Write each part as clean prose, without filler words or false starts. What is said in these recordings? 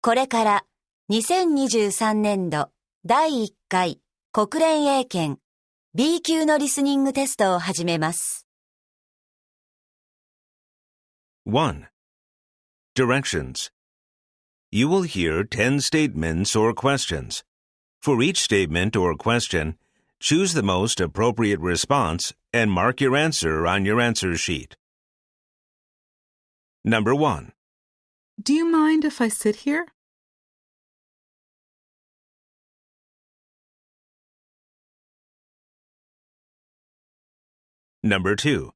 これから2023年度第1回国連英検 B 級のリスニングテストを始めます。1. Directions. You will hear 10 statements or questions. For each statement or question, choose the most appropriate response and mark your answer on your answer sheet. Number 1. Do you mind if I sit here? Number 2.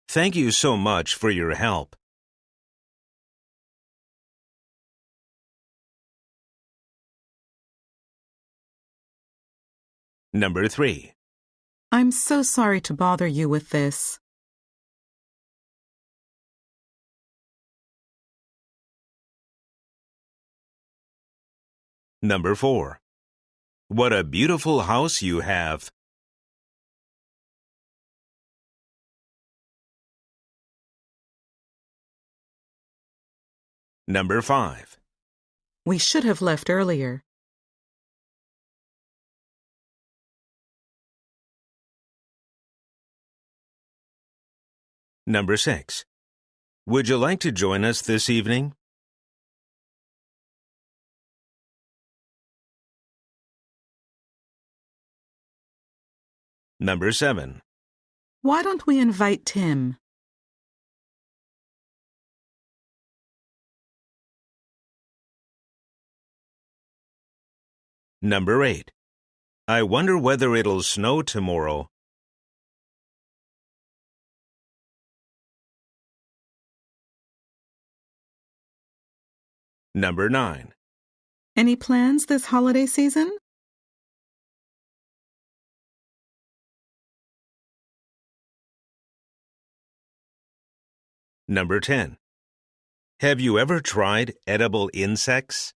Thank you so much for your help. Number 3. I'm so sorry to bother you with this. Number 4. What a beautiful house you have. Number 5. We should have left earlier. Number 6. Would you like to join us this evening? Number 7. Why don't we invite Tim? Number 8. I wonder whether it'll snow tomorrow. Number 9. Any plans this holiday season? Number 10. Have you ever tried edible insects?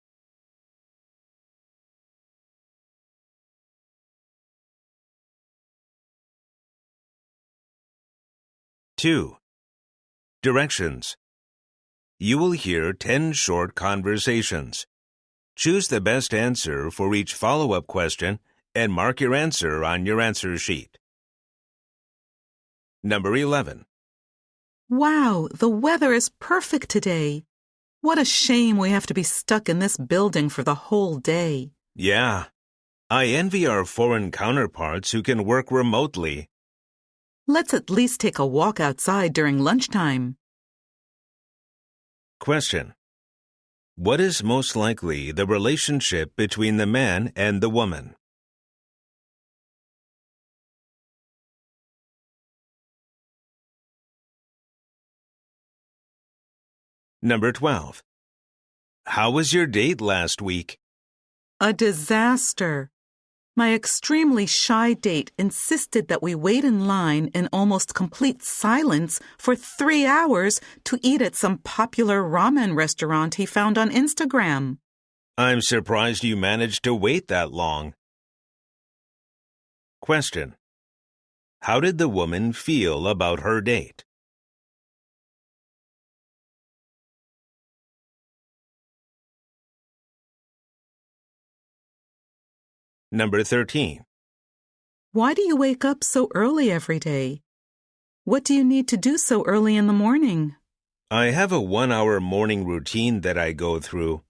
Two. Directions. You will hear 10 short conversations. Choose the best answer for each follow-up question and mark your answer on your answer sheet. Number 11. Wow, the weather is perfect today. What a shame we have to be stuck in this building for the whole day. Yeah. I envy our foreign counterparts who can work remotely. Let's at least take a walk outside during lunchtime. Question. What is most likely the relationship between the man and the woman? Number 12. How was your date last week? A disaster. My extremely shy date insisted that we wait in line in almost complete silence for 3 hours to eat at some popular ramen restaurant he found on Instagram. I'm surprised you managed to wait that long. Question. How did the woman feel about her date? Number 13. Why do you wake up so early every day? What do you need to do so early in the morning? I have a 1-hour morning routine that I go through.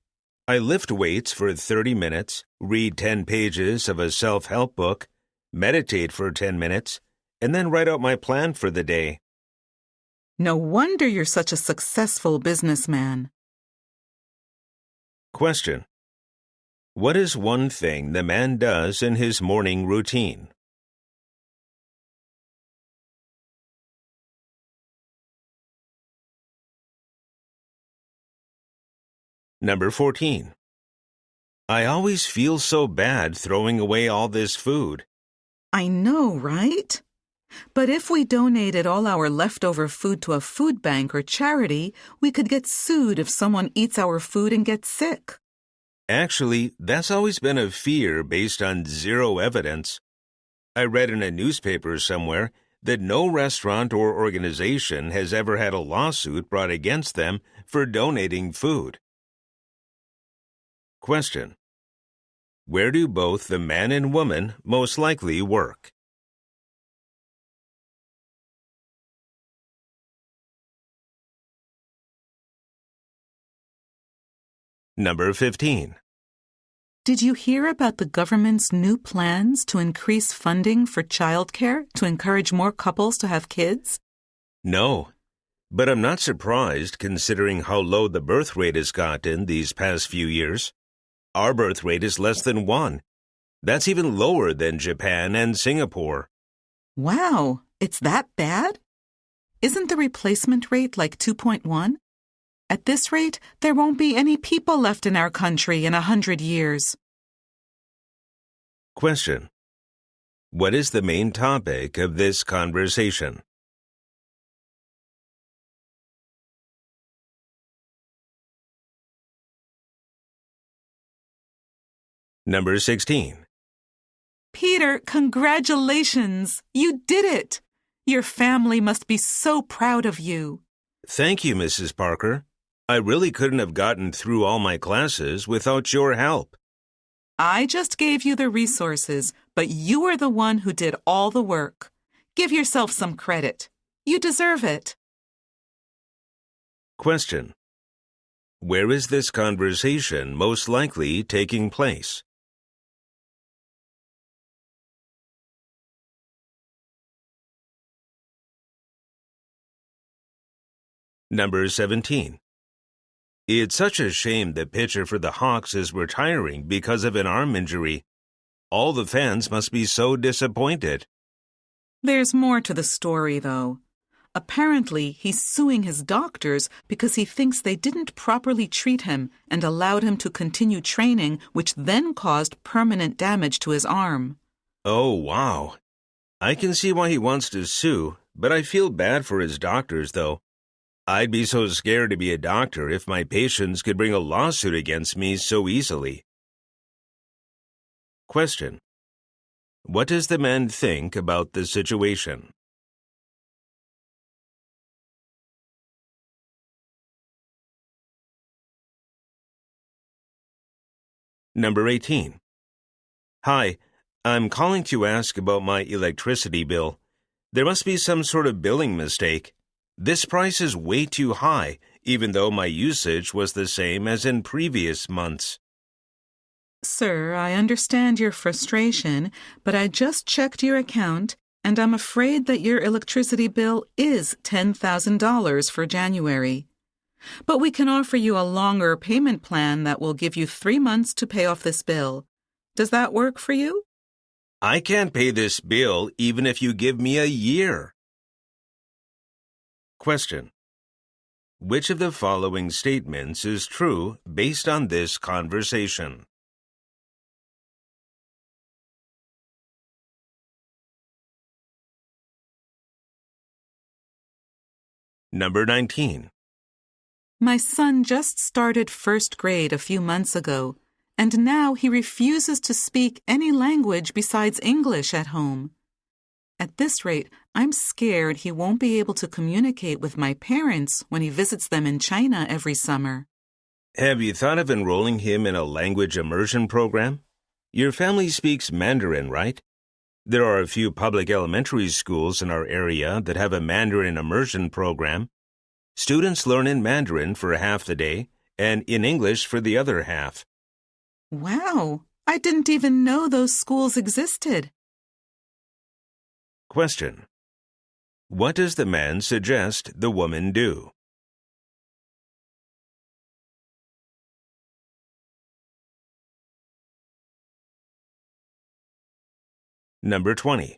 I lift weights for 30 minutes, read 10 pages of a self-help book, meditate for 10 minutes, and then write out my plan for the day. No wonder you're such a successful businessman. Question. What is one thing the man does in his morning routine? Number 14. I always feel so bad throwing away all this food. I know, right? But if we donated all our leftover food to a food bank or charity, we could get sued if someone eats our food and gets sick. Actually, that's always been a fear based on zero evidence. I read in a newspaper somewhere that no restaurant or organization has ever had a lawsuit brought against them for donating food. Question. Where do both the man and woman most likely work? Number 15. Did you hear about the government's new plans to increase funding for childcare to encourage more couples to have kids? No, but I'm not surprised considering how low the birth rate has gotten these past few years. Our birth rate is less than 1. That's even lower than Japan and Singapore. Wow, it's that bad? Isn't the replacement rate like 2.1? At this rate, there won't be any people left in our country in 100 years. Question. What is the main topic of this conversation? Number 16. Peter, congratulations! You did it! Your family must be so proud of you. Thank you, Mrs. Parker. I really couldn't have gotten through all my classes without your help. I just gave you the resources, but you were the one who did all the work. Give yourself some credit. You deserve it. Question. Where is this conversation most likely taking place? Number 17. It's such a shame the pitcher for the Hawks is retiring because of an arm injury. All the fans must be so disappointed. There's more to the story, though. Apparently, he's suing his doctors because he thinks they didn't properly treat him and allowed him to continue training, which then caused permanent damage to his arm. Oh, wow. I can see why he wants to sue, but I feel bad for his doctors, though. I'd be so scared to be a doctor if my patients could bring a lawsuit against me so easily. Question. What does the man think about the situation? Number 18. Hi, I'm calling to ask about my electricity bill. There must be some sort of billing mistake. This price is way too high, even though my usage was the same as in previous months. Sir, I understand your frustration, but I just checked your account, and I'm afraid that your electricity bill is $10,000 for January. But we can offer you a longer payment plan that will give you 3 months to pay off this bill. Does that work for you? I can't pay this bill even if you give me a year. Question. Which of the following statements is true based on this conversation? Number 19. My son just started first grade a few months ago, and now he refuses to speak any language besides English at home. At this rate, I'm scared he won't be able to communicate with my parents when he visits them in China every summer. Have you thought of enrolling him in a language immersion program? Your family speaks Mandarin, right? There are a few public elementary schools in our area that have a Mandarin immersion program. Students learn in Mandarin for half the day and in English for the other half. Wow, I didn't even know those schools existed. Question. What does the man suggest the woman do? Number 20.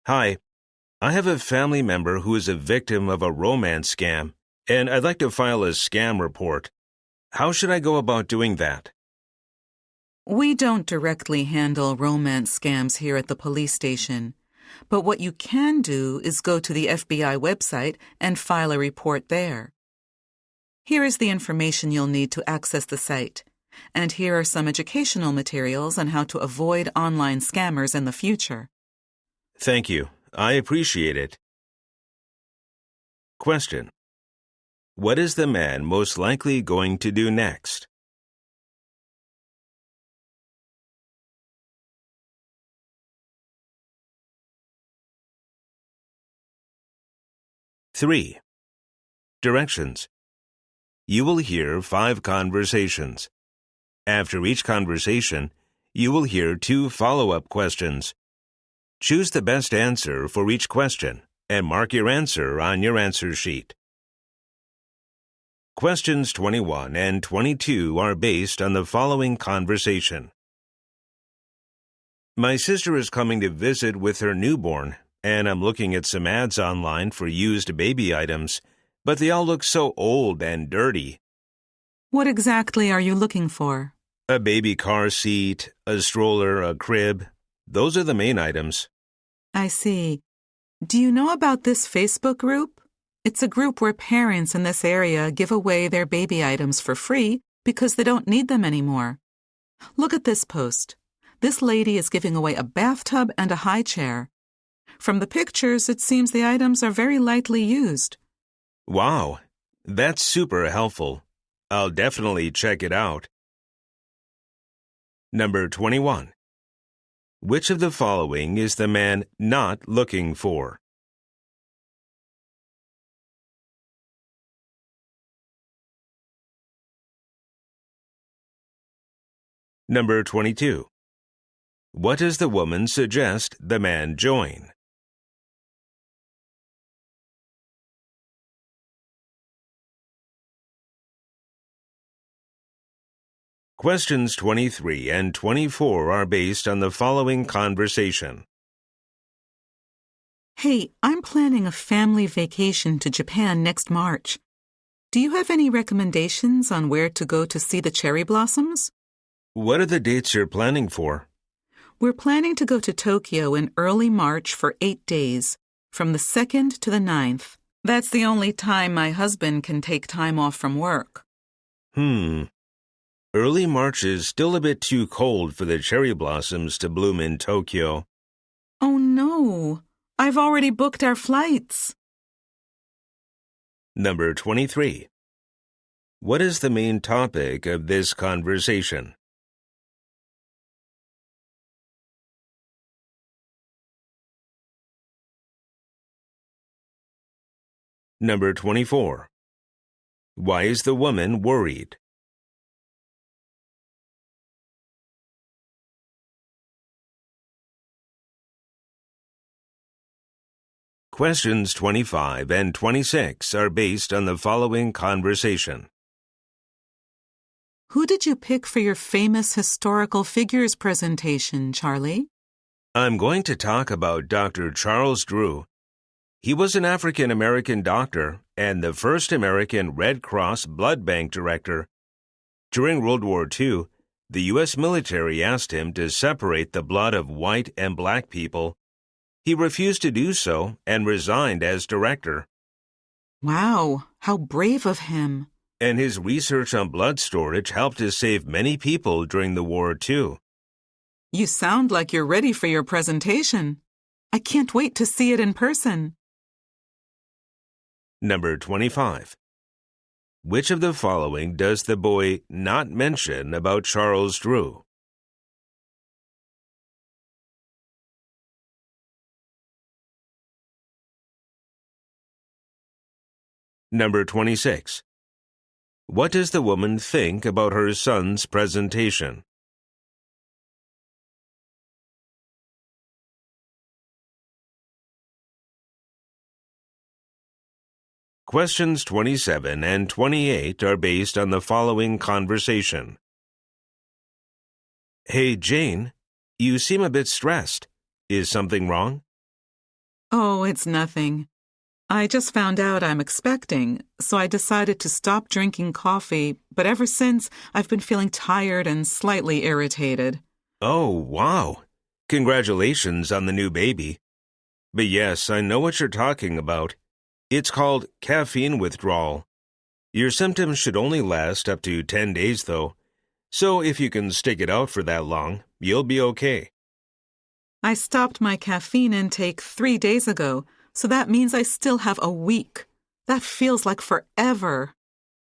Hi, I have a family member who is a victim of a romance scam, and I'd like to file a scam report. How should I go about doing that? We don't directly handle romance scams here at the police station. But what you can do is go to the FBI website and file a report there. Here is the information you'll need to access the site. And here are some educational materials on how to avoid online scammers in the future. Thank you. I appreciate it. Question. What is the man most likely going to do next? 3. Directions. You will hear 5 conversations. After each conversation, you will hear 2 follow-up questions. Choose the best answer for each question and mark your answer on your answer sheet. Questions 21 and 22 are based on the following conversation. My sister is coming to visit with her newborn, and I'm looking at some ads online for used baby items, but they all look so old and dirty. What exactly are you looking for? A baby car seat, a stroller, a crib. Those are the main items. I see. Do you know about this Facebook group? It's a group where parents in this area give away their baby items for free because they don't need them anymore. Look at this post. This lady is giving away a bathtub and a high chair. From the pictures, it seems the items are very lightly used. Wow, that's super helpful. I'll definitely check it out. Number 21. Which of the following is the man not looking for? Number 22. What does the woman suggest the man join? Questions 23 and 24 are based on the following conversation. Hey, I'm planning a family vacation to Japan next March. Do you have any recommendations on where to go to see the cherry blossoms? What are the dates you're planning for? We're planning to go to Tokyo in early March for 8 days, from the 2nd to the 9th. That's the only time my husband can take time off from work. Early March is still a bit too cold for the cherry blossoms to bloom in Tokyo. Oh no, I've already booked our flights. Number 23. What is the main topic of this conversation? Number 24. Why is the woman worried? Questions 25 and 26 are based on the following conversation. Who did you pick for your famous historical figures presentation, Charlie? I'm going to talk about Dr. Charles Drew. He was an African-American doctor and the first American Red Cross blood bank director. During World War II, the U.S. military asked him to separate the blood of white and black people. He refused to do so and resigned as director. Wow, how brave of him. And his research on blood storage helped to save many people during the war, too. You sound like you're ready for your presentation. I can't wait to see it in person. Number 25. Which of the following does the boy not mention about Charles Drew? Number 26. What does the woman think about her son's presentation? Questions 27 and 28 are based on the following conversation. Hey, Jane, you seem a bit stressed. Is something wrong? Oh, it's nothing. I just found out I'm expecting, so I decided to stop drinking coffee, but ever since, I've been feeling tired and slightly irritated. Oh, wow. Congratulations on the new baby. But yes, I know what you're talking about. It's called caffeine withdrawal. Your symptoms should only last up to 10 days, though. So if you can stick it out for that long, you'll be okay. I stopped my caffeine intake 3 days ago, so that means I still have a week. That feels like forever.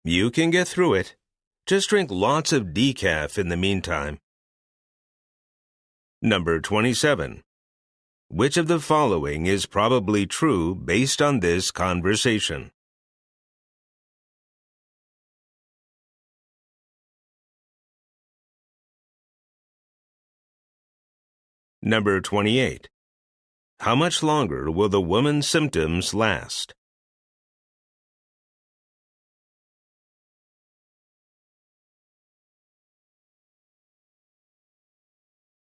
You can get through it. Just drink lots of decaf in the meantime. Number 27. Which of the following is probably true based on this conversation? Number 28. How much longer will the woman's symptoms last?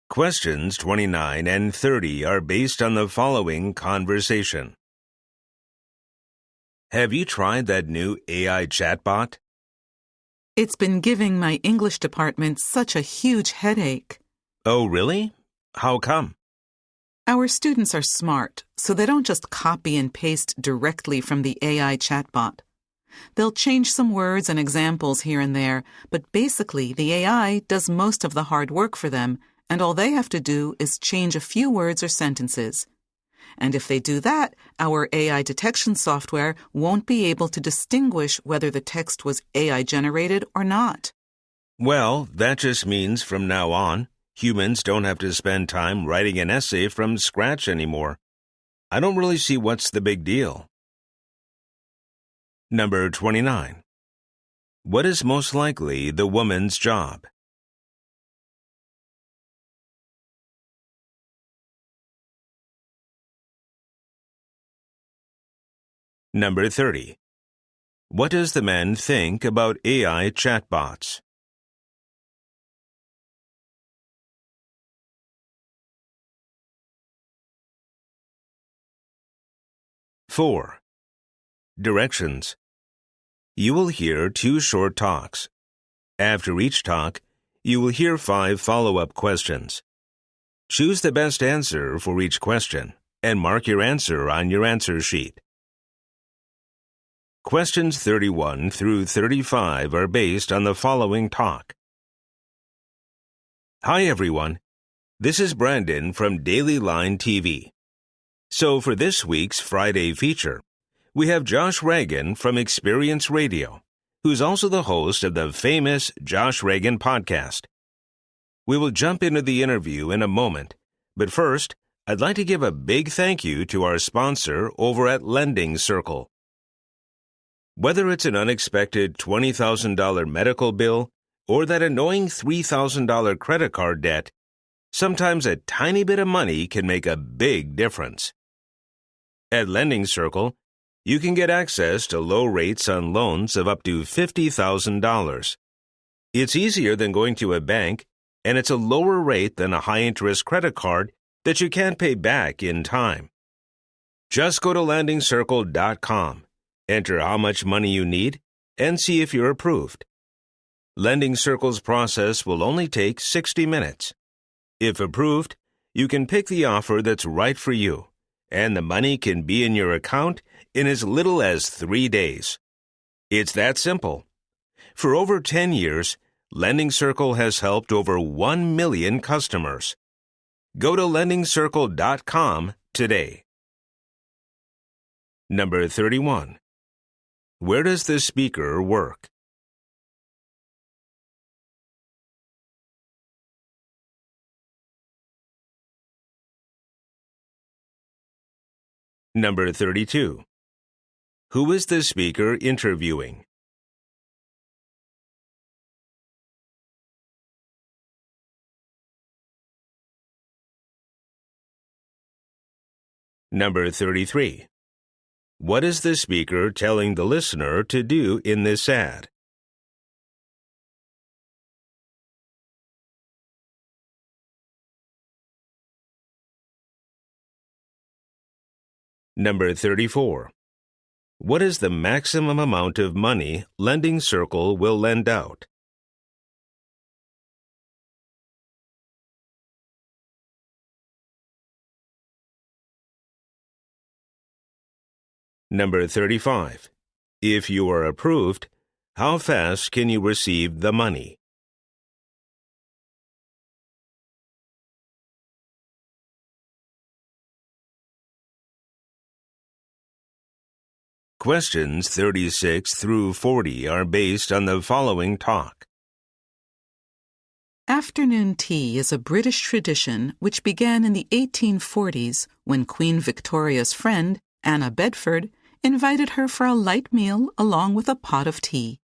Questions 29 and 30 are based on the following conversation. Have you tried that new AI chatbot? It's been giving my English department such a huge headache. Oh, really? How come? Our students are smart, so they don't just copy and paste directly from the AI chatbot. They'll change some words and examples here and there, but basically the AI does most of the hard work for them, and all they have to do is change a few words or sentences. And if they do that, our AI detection software won't be able to distinguish whether the text was AI-generated or not. Well, that just means from now on, humans don't have to spend time writing an essay from scratch anymore. I don't really see what's the big deal. Number 29. What is most likely the woman's job? Number 30. What does the man think about AI chatbots? Four. Directions. You will hear 2 short talks. After each talk, you will hear 5 follow-up questions. Choose the best answer for each question and mark your answer on your answer sheet. Questions 31 through 35 are based on the following talk. Hi everyone, this is Brandon from Daily Line TV. So for this week's Friday feature, we have Josh Reagan from Experience Radio, who's also the host of the famous Josh Reagan podcast. We will jump into the interview in a moment, but first, I'd like to give a big thank you to our sponsor over at Lending Circle. Whether it's an unexpected $20,000 medical bill or that annoying $3,000 credit card debt, sometimes a tiny bit of money can make a big difference. At Lending Circle, you can get access to low rates on loans of up to $50,000. It's easier than going to a bank, and it's a lower rate than a high-interest credit card that you can't pay back in time. Just go to LendingCircle.com, enter how much money you need, and see if you're approved. Lending Circle's process will only take 60 minutes. If approved, you can pick the offer that's right for you, and the money can be in your account in as little as 3 days. It's that simple. For over 10 years, Lending Circle has helped over 1 million customers. Go to LendingCircle.com today. Number 31. Where does the speaker work? Number 32. Who is the speaker interviewing? Number 33. What is the speaker telling the listener to do in this ad? Number 34. What is the maximum amount of money Lending Circle will lend out? Number 35. If you are approved, how fast can you receive the money? Questions 36 through 40 are based on the following talk. Afternoon tea is a British tradition which began in the 1840s when Queen Victoria's friend, Anna Bedford, invited her for a light meal along with a pot of tea.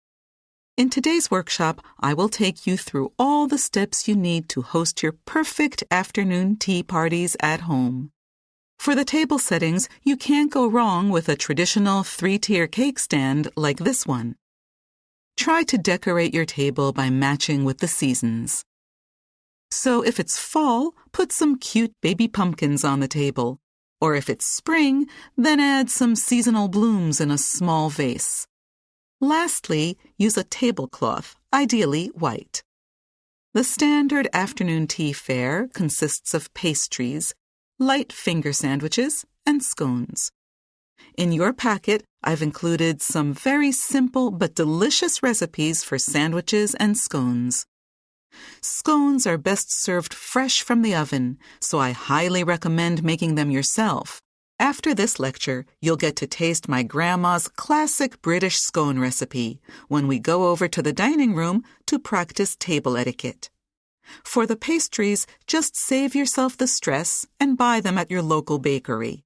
In today's workshop, I will take you through all the steps you need to host your perfect afternoon tea parties at home. For the table settings, you can't go wrong with a traditional 3-tier cake stand like this one. Try to decorate your table by matching with the seasons. So if it's fall, put some cute baby pumpkins on the table. Or if it's spring, then add some seasonal blooms in a small vase. Lastly, use a tablecloth, ideally white. The standard afternoon tea fare consists of pastries, light finger sandwiches, and scones. In your packet, I've included some very simple but delicious recipes for sandwiches and scones. Scones are best served fresh from the oven, so I highly recommend making them yourself. After this lecture, you'll get to taste my grandma's classic British scone recipe when we go over to the dining room to practice table etiquette. For the pastries, just save yourself the stress and buy them at your local bakery.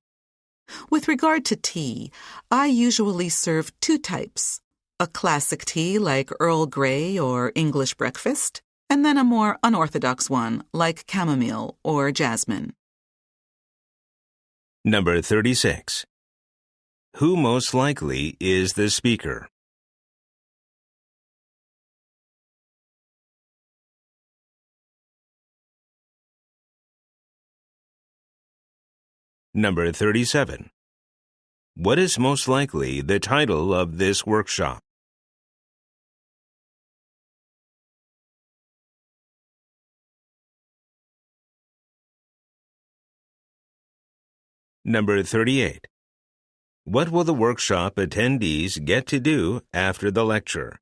With regard to tea, I usually serve 2 types. A classic tea like Earl Grey or English breakfast, and then a more unorthodox one like chamomile or jasmine. Number 36. Who most likely is the speaker? Number 37. What is most likely the title of this workshop? Number 38. What will the workshop attendees get to do after the lecture?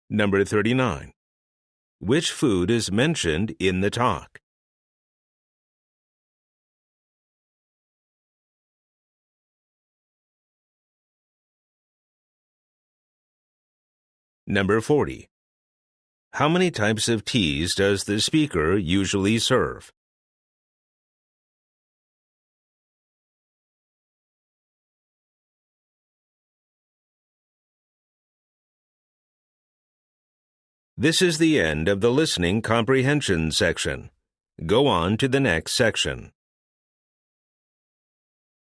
Number 39. Which food is mentioned in the talk? Number 40. How many types of teas does the speaker usually serve? This is the end of the listening comprehension section. Go on to the next section.